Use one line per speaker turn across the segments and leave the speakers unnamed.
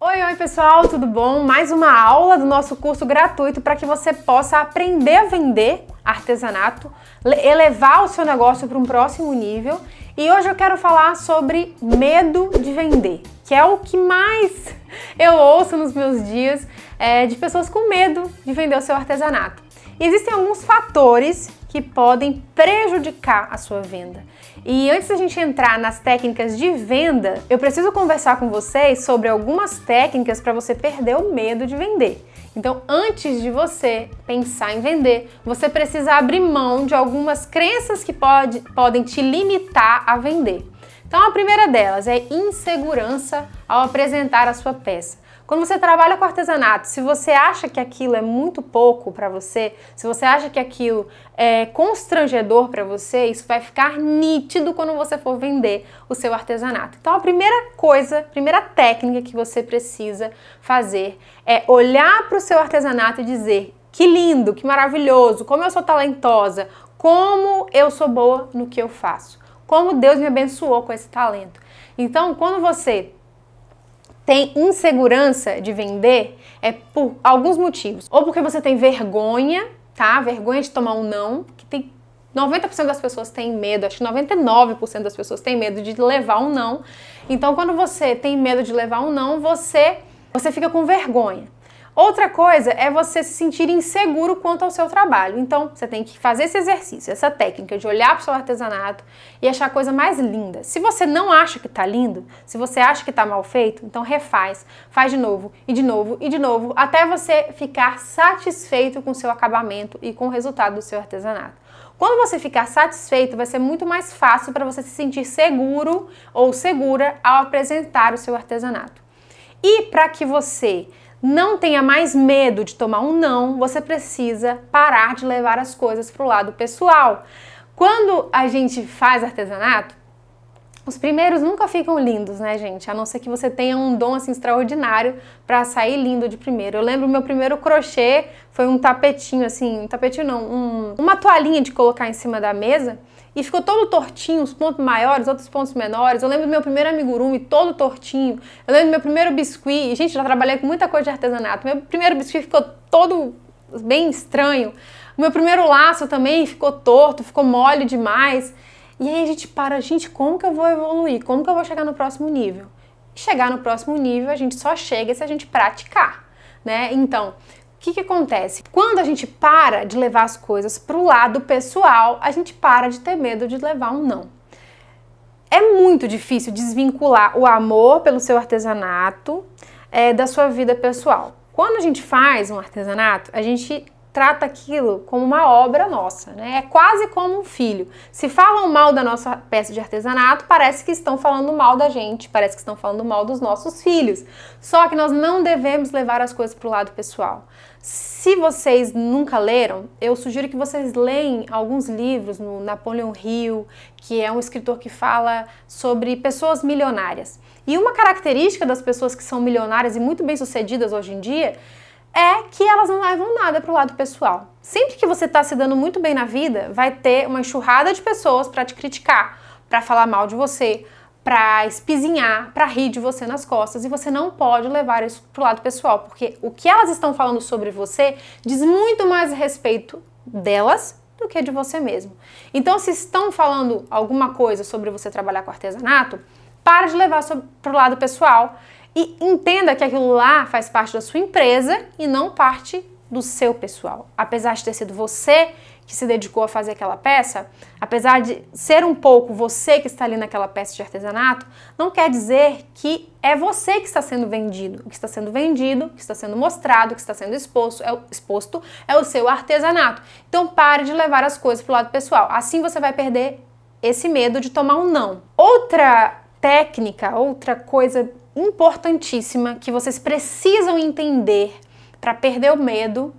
Oi pessoal, tudo bom? Mais uma aula do nosso curso gratuito para que você possa aprender a vender artesanato, elevar o seu negócio para um próximo nível. E hoje eu quero falar sobre medo de vender, que é o que mais eu ouço nos meus dias de pessoas com medo de vender o seu artesanato. E existem alguns fatores que podem prejudicar a sua venda. E antes da gente entrar nas técnicas de venda, eu preciso conversar com vocês sobre algumas técnicas para você perder o medo de vender. Então, antes de você pensar em vender, você precisa abrir mão de algumas crenças que podem te limitar a vender. Então, a primeira delas é insegurança ao apresentar a sua peça. Quando você trabalha com artesanato, se você acha que aquilo é muito pouco para você, se você acha que aquilo é constrangedor para você, isso vai ficar nítido quando você for vender o seu artesanato. Então a primeira técnica que você precisa fazer é olhar para o seu artesanato e dizer: que lindo, que maravilhoso, como eu sou talentosa, como eu sou boa no que eu faço, como Deus me abençoou com esse talento. Então, quando você tem insegurança de vender, é por alguns motivos. Ou porque você tem vergonha, tá? Vergonha de tomar um não, que tem 90% das pessoas têm medo, acho que 99% das pessoas têm medo de levar um não. Então, quando você tem medo de levar um não, você fica com vergonha. Outra coisa é você se sentir inseguro quanto ao seu trabalho. Então, você tem que fazer esse exercício, essa técnica de olhar para o seu artesanato e achar a coisa mais linda. Se você não acha que tá lindo, se você acha que tá mal feito, então refaz, faz de novo, e de novo, e de novo, até você ficar satisfeito com o seu acabamento e com o resultado do seu artesanato. Quando você ficar satisfeito, vai ser muito mais fácil para você se sentir seguro ou segura ao apresentar o seu artesanato. E para que você não tenha mais medo de tomar um não, você precisa parar de levar as coisas para o lado pessoal. Quando a gente faz artesanato, os primeiros nunca ficam lindos, né, gente? A não ser que você tenha um dom assim extraordinário para sair lindo de primeiro. Eu lembro meu primeiro crochê foi um tapetinho assim, um tapetinho não, uma toalhinha de colocar em cima da mesa. E ficou todo tortinho, os pontos maiores, outros pontos menores. Eu lembro do meu primeiro amigurumi todo tortinho. Eu lembro do meu primeiro biscuit. Gente, já trabalhei com muita coisa de artesanato. Meu primeiro biscuit ficou todo bem estranho. O meu primeiro laço também ficou torto, ficou mole demais. E aí a gente para, gente, como que eu vou evoluir? Como que eu vou chegar no próximo nível? Chegar no próximo nível a gente só chega se a gente praticar, né? Então, o que acontece? Quando a gente para de levar as coisas para o lado pessoal, a gente para de ter medo de levar um não. É muito difícil desvincular o amor pelo seu artesanato da sua vida pessoal. Quando a gente faz um artesanato, a gente trata aquilo como uma obra nossa, né? É quase como um filho. Se falam mal da nossa peça de artesanato, parece que estão falando mal da gente, parece que estão falando mal dos nossos filhos. Só que nós não devemos levar as coisas para o lado pessoal. Se vocês nunca leram, eu sugiro que vocês leiam alguns livros no Napoleon Hill, que é um escritor que fala sobre pessoas milionárias. E uma característica das pessoas que são milionárias e muito bem-sucedidas hoje em dia é que elas não levam nada para o lado pessoal. Sempre que você está se dando muito bem na vida, vai ter uma enxurrada de pessoas para te criticar, para falar mal de você, para espizinhar, para rir de você nas costas, e você não pode levar isso para o lado pessoal, porque o que elas estão falando sobre você diz muito mais a respeito delas do que de você mesmo. Então, se estão falando alguma coisa sobre você trabalhar com artesanato, para de levar para o lado pessoal e entenda que aquilo lá faz parte da sua empresa e não parte do seu pessoal. Apesar de ter sido você que se dedicou a fazer aquela peça, apesar de ser um pouco você que está ali naquela peça de artesanato, não quer dizer que é você que está sendo vendido. O que está sendo vendido, o que está sendo mostrado, o que está sendo exposto é o seu artesanato. Então pare de levar as coisas para o lado pessoal. Assim você vai perder esse medo de tomar um não. Outra técnica, outra coisa importantíssima que vocês precisam entender para perder o medo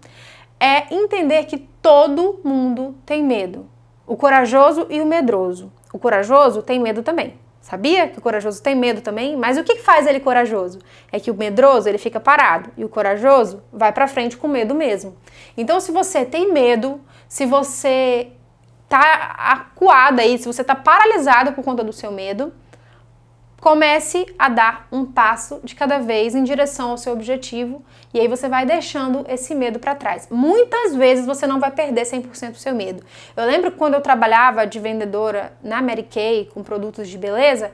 é entender que todo mundo tem medo. O corajoso e o medroso. O corajoso tem medo também. Sabia que o corajoso tem medo também? Mas o que faz ele corajoso? É que o medroso ele fica parado e o corajoso vai para frente com medo mesmo. Então, se você tem medo, se você tá acuada aí, se você tá paralisado por conta do seu medo, comece a dar um passo de cada vez em direção ao seu objetivo e aí você vai deixando esse medo para trás. Muitas vezes você não vai perder 100% do seu medo. Eu lembro que quando eu trabalhava de vendedora na Mary Kay com produtos de beleza,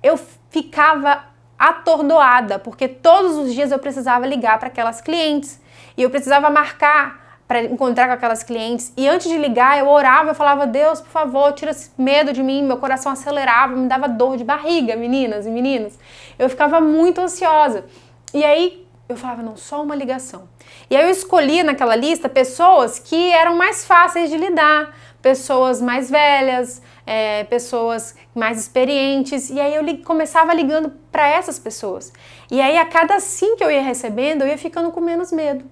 eu ficava atordoada, porque todos os dias eu precisava ligar para aquelas clientes e eu precisava marcar para encontrar com aquelas clientes, e antes de ligar eu orava, eu falava: Deus, por favor, tira esse medo de mim. Meu coração acelerava, me dava dor de barriga, meninas e meninos. Eu ficava muito ansiosa, e aí eu falava: não, só uma ligação. E aí eu escolhia naquela lista pessoas que eram mais fáceis de lidar, pessoas mais velhas, pessoas mais experientes, e aí eu começava ligando para essas pessoas. E aí a cada sim que eu ia recebendo, eu ia ficando com menos medo.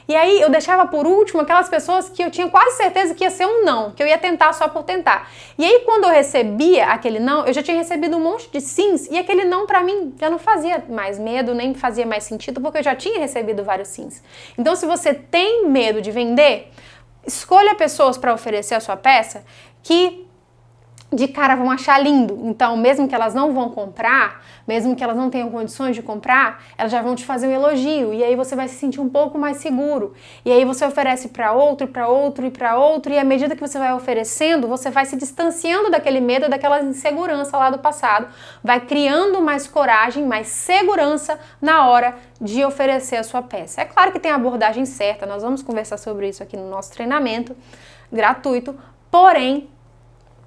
E aí eu deixava por último aquelas pessoas que eu tinha quase certeza que ia ser um não, que eu ia tentar só por tentar. E aí quando eu recebia aquele não, eu já tinha recebido um monte de sims e aquele não pra mim já não fazia mais medo, nem fazia mais sentido, porque eu já tinha recebido vários sims. Então se você tem medo de vender, escolha pessoas para oferecer a sua peça que de cara vão achar lindo. Então, mesmo que elas não vão comprar, mesmo que elas não tenham condições de comprar, elas já vão te fazer um elogio e aí você vai se sentir um pouco mais seguro. E aí você oferece para outro, para outro e para outro, e à medida que você vai oferecendo, você vai se distanciando daquele medo, daquela insegurança lá do passado, vai criando mais coragem, mais segurança na hora de oferecer a sua peça. É claro que tem a abordagem certa, nós vamos conversar sobre isso aqui no nosso treinamento gratuito, porém,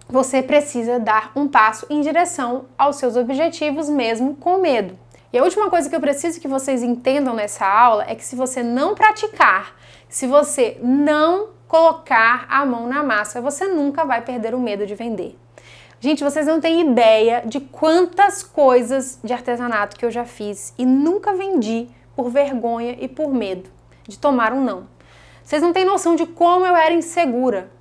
você precisa dar um passo em direção aos seus objetivos mesmo com medo. E a última coisa que eu preciso que vocês entendam nessa aula é que se você não praticar, se você não colocar a mão na massa, você nunca vai perder o medo de vender. Gente, vocês não têm ideia de quantas coisas de artesanato que eu já fiz e nunca vendi por vergonha e por medo de tomar um não. Vocês não têm noção de como eu era insegura,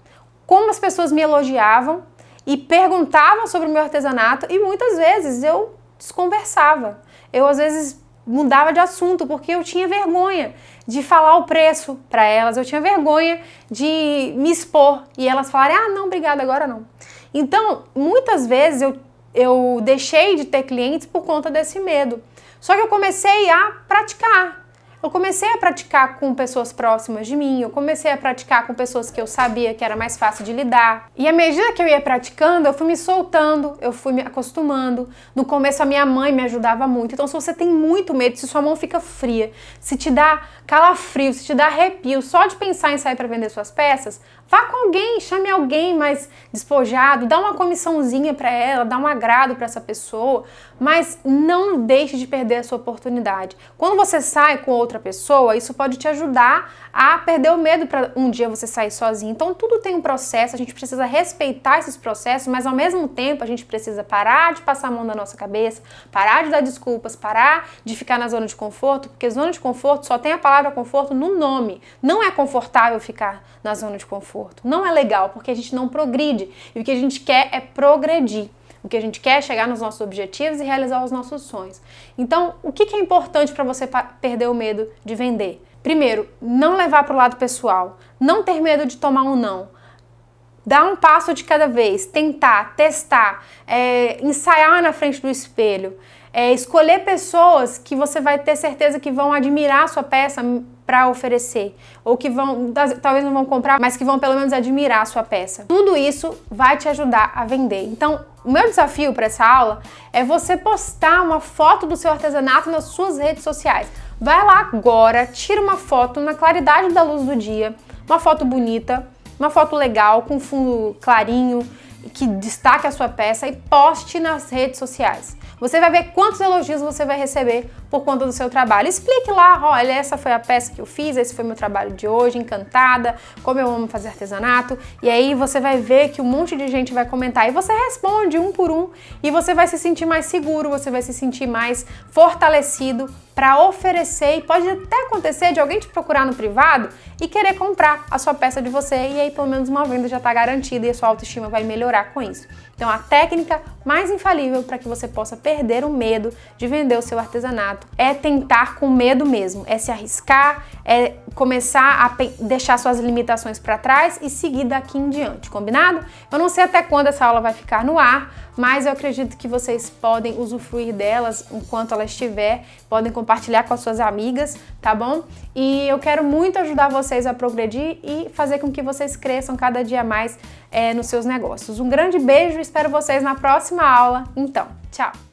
como as pessoas me elogiavam e perguntavam sobre o meu artesanato e muitas vezes eu desconversava. Eu às vezes mudava de assunto porque eu tinha vergonha de falar o preço para elas, eu tinha vergonha de me expor e elas falarem: ah, não, obrigada, agora não. Então, muitas vezes eu deixei de ter clientes por conta desse medo. Só que eu comecei a praticar. Eu comecei a praticar com pessoas próximas de mim, eu comecei a praticar com pessoas que eu sabia que era mais fácil de lidar. E à medida que eu ia praticando, eu fui me soltando, eu fui me acostumando. No começo a minha mãe me ajudava muito. Então se você tem muito medo, se sua mão fica fria, se te dá calafrio, se te dá arrepio só de pensar em sair para vender suas peças, vá com alguém, chame alguém mais despojado, dá uma comissãozinha para ela, dá um agrado para essa pessoa, mas não deixe de perder a sua oportunidade. Quando você sai com outra pessoa, isso pode te ajudar a perder o medo para um dia você sair sozinho. Então tudo tem um processo, a gente precisa respeitar esses processos, mas ao mesmo tempo a gente precisa parar de passar a mão na nossa cabeça, parar de dar desculpas, parar de ficar na zona de conforto, porque zona de conforto só tem a palavra conforto no nome. Não é confortável ficar na zona de conforto. Não é legal, porque a gente não progride. E o que a gente quer é progredir. O que a gente quer é chegar nos nossos objetivos e realizar os nossos sonhos. Então, o que é importante para você perder o medo de vender? Primeiro, não levar para o lado pessoal. Não ter medo de tomar um não. Dar um passo de cada vez. Tentar, testar, ensaiar na frente do espelho. Escolher pessoas que você vai ter certeza que vão admirar a sua peça para oferecer, ou que talvez não vão comprar, mas que vão pelo menos admirar a sua peça. Tudo isso vai te ajudar a vender. Então, o meu desafio para essa aula é você postar uma foto do seu artesanato nas suas redes sociais. Vai lá agora, tira uma foto na claridade da luz do dia, uma foto bonita, uma foto legal, com fundo clarinho, que destaque a sua peça e poste nas redes sociais. Você vai ver quantos elogios você vai receber por conta do seu trabalho. Explique lá: olha, essa foi a peça que eu fiz, esse foi meu trabalho de hoje, encantada, como eu amo fazer artesanato. E aí você vai ver que um monte de gente vai comentar e você responde um por um e você vai se sentir mais seguro, você vai se sentir mais fortalecido para oferecer, e pode até acontecer de alguém te procurar no privado e querer comprar a sua peça de você, e aí pelo menos uma venda já está garantida e a sua autoestima vai melhorar com isso. Então a técnica mais infalível para que você possa perder o medo de vender o seu artesanato é tentar com medo mesmo, é se arriscar, é começar a deixar suas limitações para trás e seguir daqui em diante, combinado? Eu não sei até quando essa aula vai ficar no ar, mas eu acredito que vocês podem usufruir delas enquanto ela estiver, podem compartilhar com as suas amigas, tá bom? E eu quero muito ajudar vocês a progredir e fazer com que vocês cresçam cada dia mais nos seus negócios. Um grande beijo, espero vocês na próxima aula. Então, tchau!